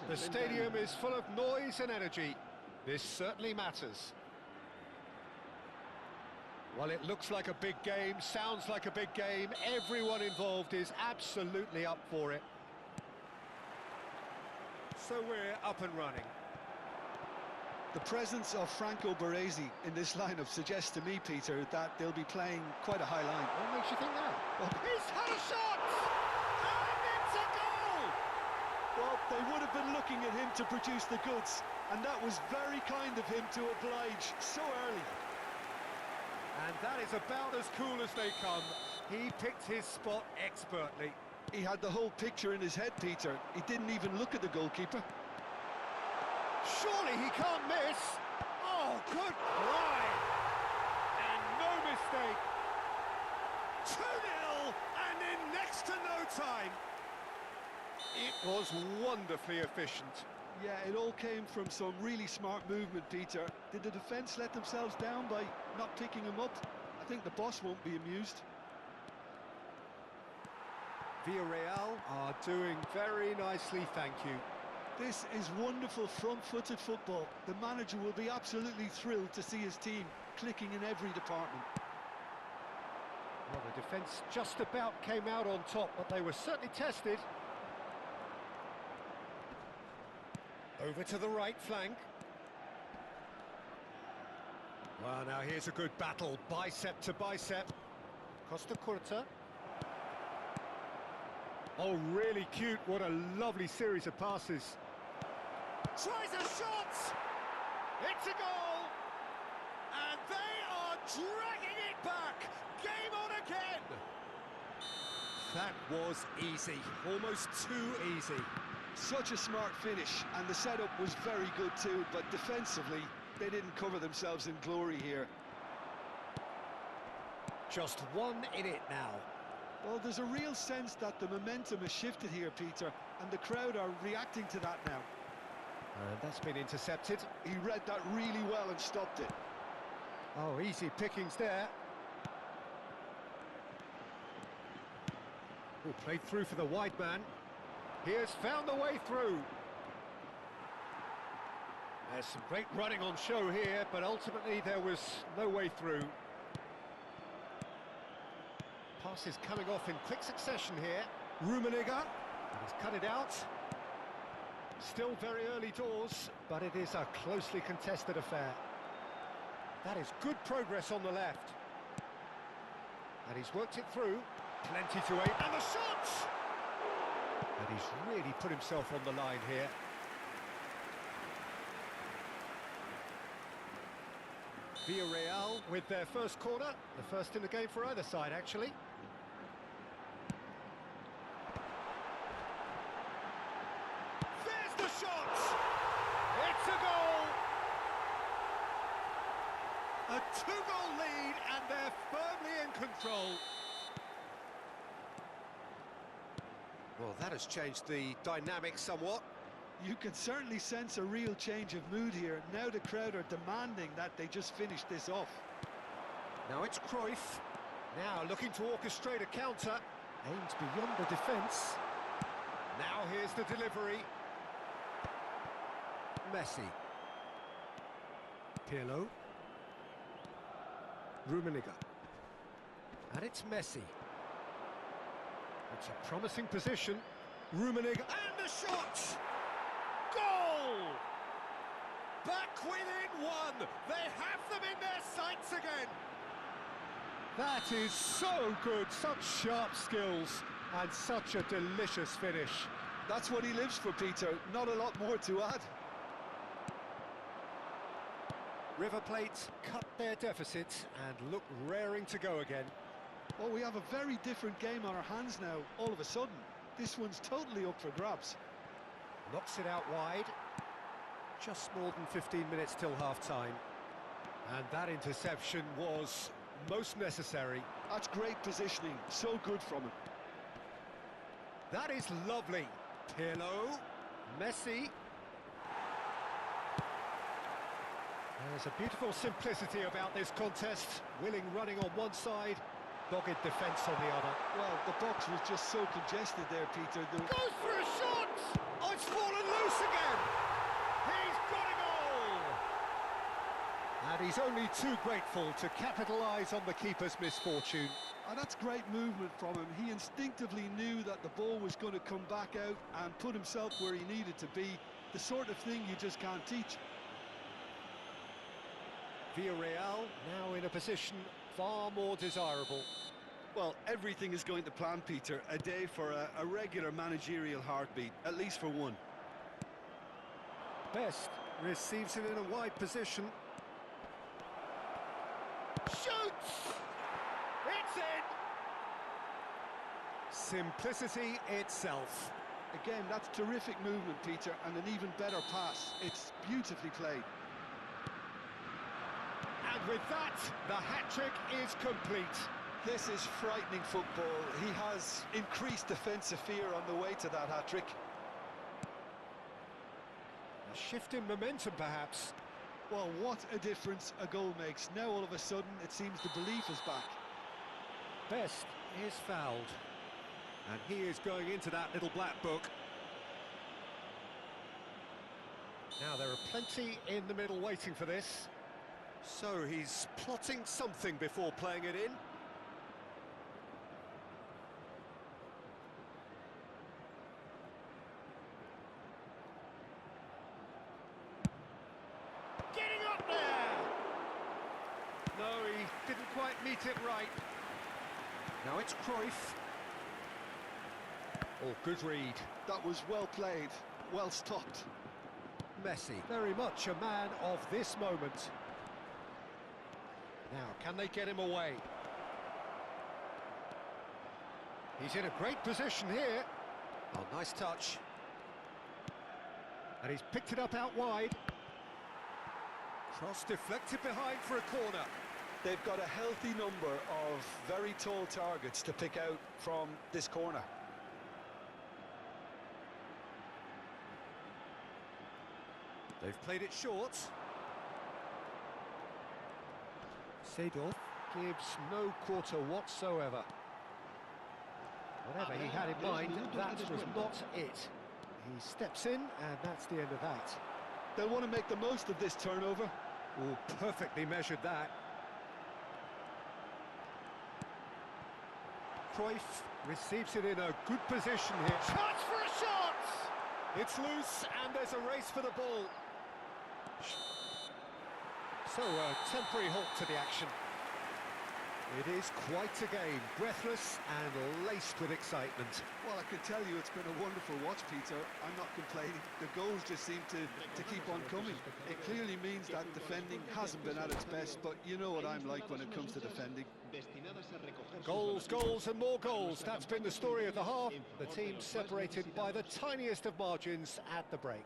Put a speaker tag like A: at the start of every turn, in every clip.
A: The stadium is full of noise and energy. This certainly matters. Well, it looks like a big game, sounds like a big game. Everyone involved is absolutely up for it. So we're up and running.
B: The presence of Franco Baresi in this lineup suggests to me, Peter, that they'll be playing quite a high line.
A: What makes you think that? Well, he's had a shot! And it's a goal!
B: Well, they would have been looking at him to produce the goods, and that was very kind of him to oblige so early.
A: And that is about as cool as they come. He picked his spot expertly.
B: He had the whole picture in his head, Peter. He didn't even look at the goalkeeper.
A: Surely he can't miss! Oh, good try! And no mistake! 2-0, and in next to no time! It was wonderfully efficient.
B: Yeah, it all came from some really smart movement, Peter. Did the defence let themselves down by not picking him up? I think the boss won't be amused.
A: Villarreal are doing very nicely, thank you.
B: This is wonderful front-footed football. The manager will be absolutely thrilled to see his team clicking in every department.
A: Well, the defence just about came out on top, but they were certainly tested. Over to the right flank. Well, now here's a good battle, bicep to bicep. Costa Curta. Oh, really cute, what a lovely series of passes. Tries a shot! It's a goal! And they are dragging it back! Game on again! That was easy, almost too easy.
B: Such a smart finish, and the setup was very good too, but defensively, they didn't cover themselves in glory here.
A: Just one in it now.
B: Well, there's a real sense that the momentum has shifted here, Peter, and the crowd are reacting to that now.
A: And that's been intercepted.
B: He read that really well and stopped it.
A: Oh, easy pickings there. Oh, played through for the wide man. He has found the way through. There's some great running on show here, but ultimately there was no way through. Passes coming off in quick succession here. Rummenigge, and he's cut it out. Still very early doors, but it is a closely contested affair. That is good progress on the left. And he's worked it through. Plenty to aim, and the shot! And he's really put himself on the line here. Villarreal with their first corner, the first in the game for either side, actually. There's the shot! It's a goal! A two-goal lead, and they're firmly in control. Well, that has changed the dynamic somewhat.
B: You can certainly sense a real change of mood here. Now the crowd are demanding that they just finish this off.
A: Now it's Cruyff. Now looking to orchestrate a counter. Aims beyond the defence. Now here's the delivery. Messi. Pirlo. Rummenigge. And it's Messi. It's a promising position. Rummenigge, and the shot! Goal! Back within one! They have them in their sights again! That is so good, such sharp skills, and such a delicious finish.
B: That's what he lives for, Peter. Not a lot more to add.
A: River Plate cut their deficit and look raring to go again.
B: Well, we have a very different game on our hands now, all of a sudden. This one's totally up for grabs.
A: Knocks it out wide. Just more than 15 minutes till half-time. And that interception was most necessary.
B: That's great positioning, so good from him.
A: That is lovely. Pirlo, Messi. There's a beautiful simplicity about this contest. Willing running on one side, dogged defence on the other.
B: Well, the box was just so congested there, Peter.
A: Goes for a shot! Oh, it's fallen loose he's only too grateful to capitalise on the keeper's misfortune.
B: And that's great movement from him. He instinctively knew that the ball was going to come back out and put himself where he needed to be. The sort of thing you just can't teach.
A: Villarreal now in a position far more desirable.
B: Well, everything is going to plan, Peter. A day for a regular managerial heartbeat, at least for one.
A: Best receives it in a wide position. Shoots! It's in! Simplicity itself.
B: Again, that's terrific movement, Peter, and an even better pass. It's beautifully played.
A: And with that, the hat-trick is complete.
B: This is frightening football. He has increased defensive fear on the way to that hat-trick.
A: A shift in momentum, perhaps.
B: Well, what a difference a goal makes. Now, all of a sudden, it seems the belief is back.
A: Best is fouled. And he is going into that little black book. Now, there are plenty in the middle waiting for this. So he's plotting something before playing it in. Getting up there! No, he didn't quite meet it right. Now it's Cruyff. Oh, good read.
B: That was well played, well stopped.
A: Messi, very much a man of this moment. Now, can they get him away? He's in a great position here. Oh, nice touch. And he's picked it up out wide. Cross deflected behind for a corner.
B: They've got a healthy number of very tall targets to pick out from this corner.
A: They've played it short. Seedorf gives no quarter whatsoever. Whatever he had in mind, that was not it. He steps in, and that's the end of that.
B: They'll want to make the most of this turnover.
A: Oh, perfectly measured that. Cruyff receives it in a good position here. Chance for a shot! It's loose, and there's a race for the ball. So, a temporary halt to the action. It is quite a game, breathless and laced with excitement.
B: Well, I can tell you it's been a wonderful watch, Peter. I'm not complaining. The goals just seem to keep on coming. It clearly means that defending hasn't been at its best, but you know what I'm like when it comes to defending.
A: Goals, goals and more goals. That's been the story of the half. The team separated by the tiniest of margins at the break.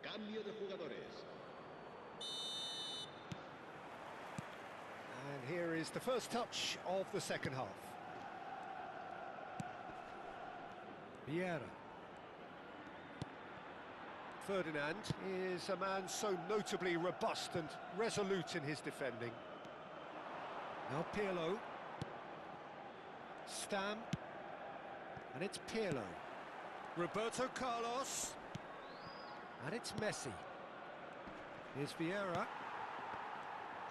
C: Cambio de jugadores.
A: And here is the first touch of the second half. Vieira. Ferdinand is a man so notably robust and resolute in his defending. Now Pirlo. Stam. And it's Pirlo. Roberto Carlos. And it's Messi. Here's Vieira.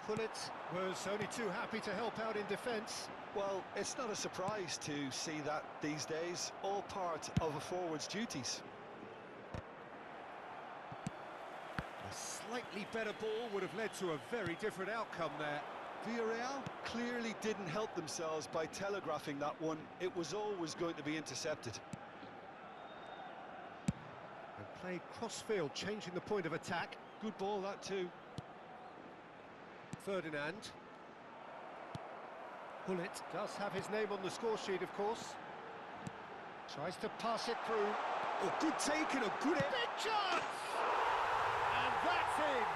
A: Pullet was only too happy to help out in defence.
B: Well, it's not a surprise to see that these days, all part of a forward's duties.
A: A slightly better ball would have led to a very different outcome there.
B: Villarreal clearly didn't help themselves by telegraphing that one. It was always going to be intercepted.
A: And played cross-field, changing the point of attack.
B: Good ball, that too.
A: Ferdinand. Pullet does have his name on the score sheet, of course. Tries to pass it through.
B: Oh, good take and a good...
A: Big chance! And that's in!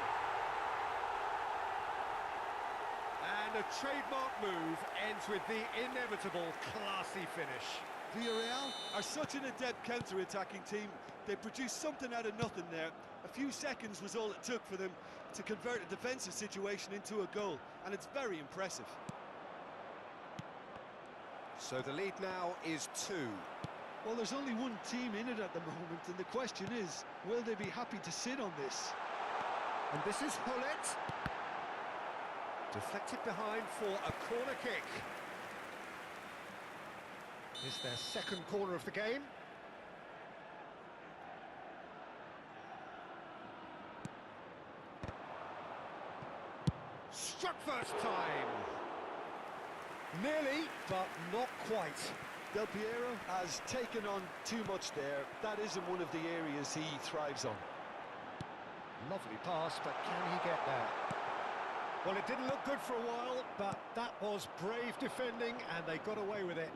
A: And a trademark move ends with the inevitable classy finish.
B: Villarreal are such an adept counter-attacking team. They produced something out of nothing there. A few seconds was all it took for them to convert a defensive situation into a goal, and it's very impressive.
A: So the lead now is 2.
B: Well, there's only one team in it at the moment, and the question is, will they be happy to sit on this?
A: And this is Hullet. Deflected behind for a corner kick. Is their second corner of the game. Struck first time. Nearly, but not quite.
B: Del Piero has taken on too much there. That isn't one of the areas he thrives on.
A: Lovely pass, but can he get there? Well, it didn't look good for a while, but that was brave defending, and they got away with it.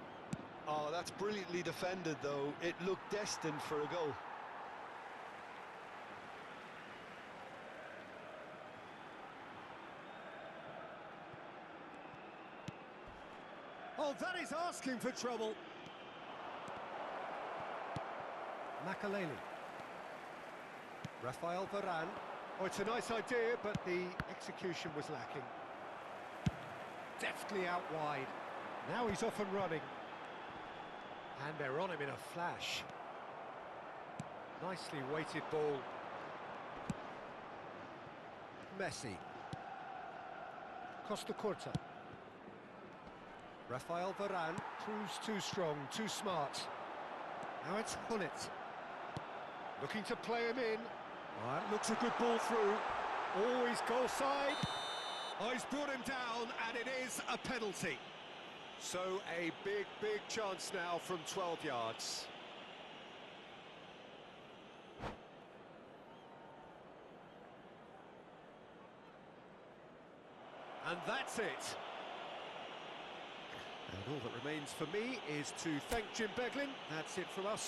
B: Oh, that's brilliantly defended, though. It looked destined for a goal.
A: Oh, that is asking for trouble. Makaleli. Rafael Varane. Oh, it's a nice idea, but the execution was lacking. Deftly out wide. Now he's off and running. And they're on him in a flash. Nicely weighted ball. Messi. Costa Curta. Rafael Varane proves too strong, too smart. Now it's Hullet. Looking to play him in. Oh, that looks a good ball through. Always goal side. Oh, he's brought him down, and it is a penalty. So a big, big chance now from 12 yards. And that's it. And all that remains for me is to thank Jim Beglin. That's it from us.